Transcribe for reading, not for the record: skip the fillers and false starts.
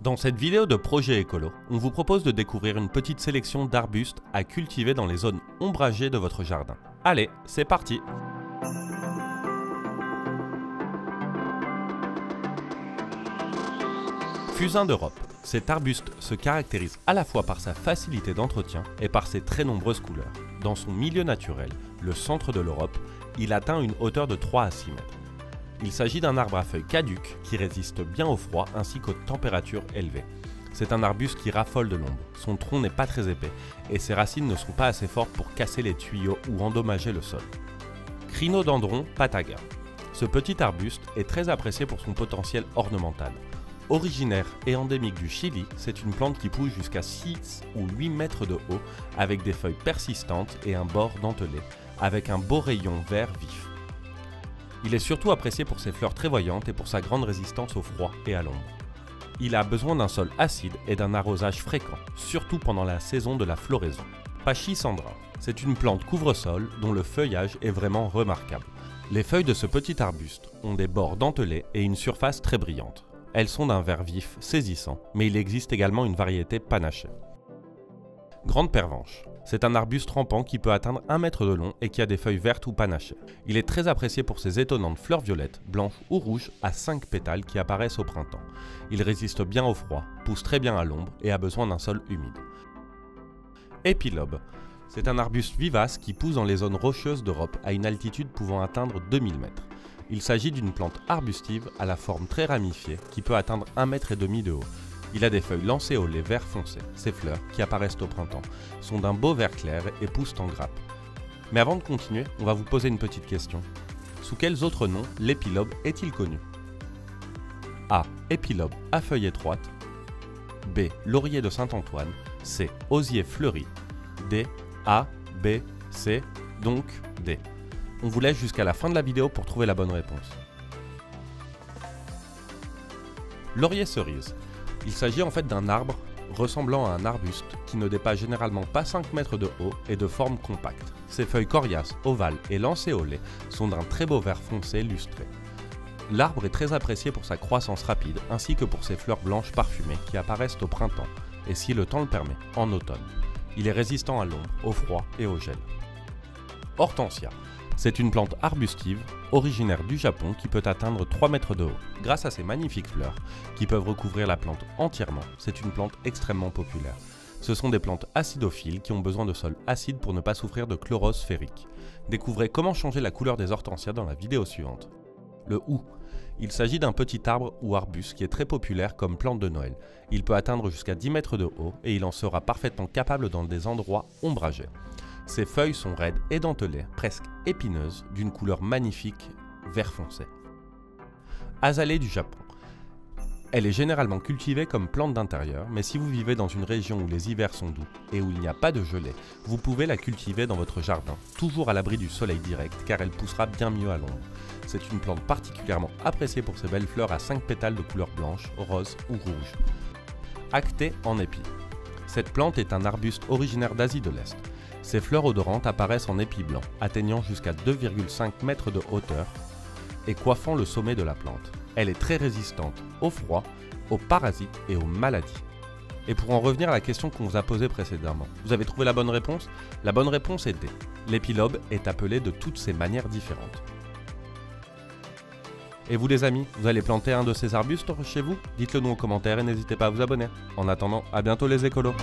Dans cette vidéo de Projet Écolo, on vous propose de découvrir une petite sélection d'arbustes à cultiver dans les zones ombragées de votre jardin. Allez, c'est parti! Fusain d'Europe. Cet arbuste se caractérise à la fois par sa facilité d'entretien et par ses très nombreuses couleurs. Dans son milieu naturel, le centre de l'Europe, il atteint une hauteur de 3 à 6 mètres. Il s'agit d'un arbre à feuilles caduques qui résiste bien au froid ainsi qu'aux températures élevées. C'est un arbuste qui raffole de l'ombre, son tronc n'est pas très épais et ses racines ne sont pas assez fortes pour casser les tuyaux ou endommager le sol. Crinodendron pataga. Ce petit arbuste est très apprécié pour son potentiel ornemental. Originaire et endémique du Chili, c'est une plante qui pousse jusqu'à 6 ou 8 mètres de haut avec des feuilles persistantes et un bord dentelé, avec un beau rayon vert vif. Il est surtout apprécié pour ses fleurs très voyantes et pour sa grande résistance au froid et à l'ombre. Il a besoin d'un sol acide et d'un arrosage fréquent, surtout pendant la saison de la floraison. Pachycandra, c'est une plante couvre-sol dont le feuillage est vraiment remarquable. Les feuilles de ce petit arbuste ont des bords dentelés et une surface très brillante. Elles sont d'un vert vif, saisissant, mais il existe également une variété panachée. Grande pervenche. C'est un arbuste rampant qui peut atteindre 1 mètre de long et qui a des feuilles vertes ou panachées. Il est très apprécié pour ses étonnantes fleurs violettes, blanches ou rouges à 5 pétales qui apparaissent au printemps. Il résiste bien au froid, pousse très bien à l'ombre et a besoin d'un sol humide. Épilobe. C'est un arbuste vivace qui pousse dans les zones rocheuses d'Europe à une altitude pouvant atteindre 2000 mètres. Il s'agit d'une plante arbustive à la forme très ramifiée qui peut atteindre 1,5 mètre de haut. Il a des feuilles lancéolées vert foncé. Ses fleurs, qui apparaissent au printemps, sont d'un beau vert clair et poussent en grappe. Mais avant de continuer, on va vous poser une petite question. Sous quels autres noms l'épilobe est-il connu? A. Épilobe à feuilles étroites. B. Laurier de Saint-Antoine. C. Osier fleuri. D. A, B, C, donc D. On vous laisse jusqu'à la fin de la vidéo pour trouver la bonne réponse. Laurier cerise. Il s'agit en fait d'un arbre ressemblant à un arbuste qui ne dépasse généralement pas 5 mètres de haut et de forme compacte. Ses feuilles coriaces, ovales et lancéolées sont d'un très beau vert foncé lustré. L'arbre est très apprécié pour sa croissance rapide ainsi que pour ses fleurs blanches parfumées qui apparaissent au printemps et, si le temps le permet, en automne. Il est résistant à l'ombre, au froid et au gel. Hortensia. C'est une plante arbustive, originaire du Japon qui peut atteindre 3 mètres de haut. Grâce à ses magnifiques fleurs, qui peuvent recouvrir la plante entièrement, c'est une plante extrêmement populaire. Ce sont des plantes acidophiles qui ont besoin de sol acide pour ne pas souffrir de chlorose ferrique. Découvrez comment changer la couleur des hortensias dans la vidéo suivante. Le hou. Il s'agit d'un petit arbre ou arbuste qui est très populaire comme plante de Noël. Il peut atteindre jusqu'à 10 mètres de haut et il en sera parfaitement capable dans des endroits ombragés. Ses feuilles sont raides et dentelées, presque épineuses, d'une couleur magnifique, vert foncé. Azalée du Japon. Elle est généralement cultivée comme plante d'intérieur, mais si vous vivez dans une région où les hivers sont doux et où il n'y a pas de gelée, vous pouvez la cultiver dans votre jardin, toujours à l'abri du soleil direct, car elle poussera bien mieux à l'ombre. C'est une plante particulièrement appréciée pour ses belles fleurs à 5 pétales de couleur blanche, rose ou rouge. Actée en épi. Cette plante est un arbuste originaire d'Asie de l'Est. Ses fleurs odorantes apparaissent en épis blancs, atteignant jusqu'à 2,5 mètres de hauteur et coiffant le sommet de la plante. Elle est très résistante au froid, aux parasites et aux maladies. Et pour en revenir à la question qu'on vous a posée précédemment, vous avez trouvé la bonne réponse? La bonne réponse est D. L'épilobe est appelé de toutes ces manières différentes. Et vous les amis, vous allez planter un de ces arbustes chez vous? Dites-le nous en commentaire et n'hésitez pas à vous abonner. En attendant, à bientôt les écolos!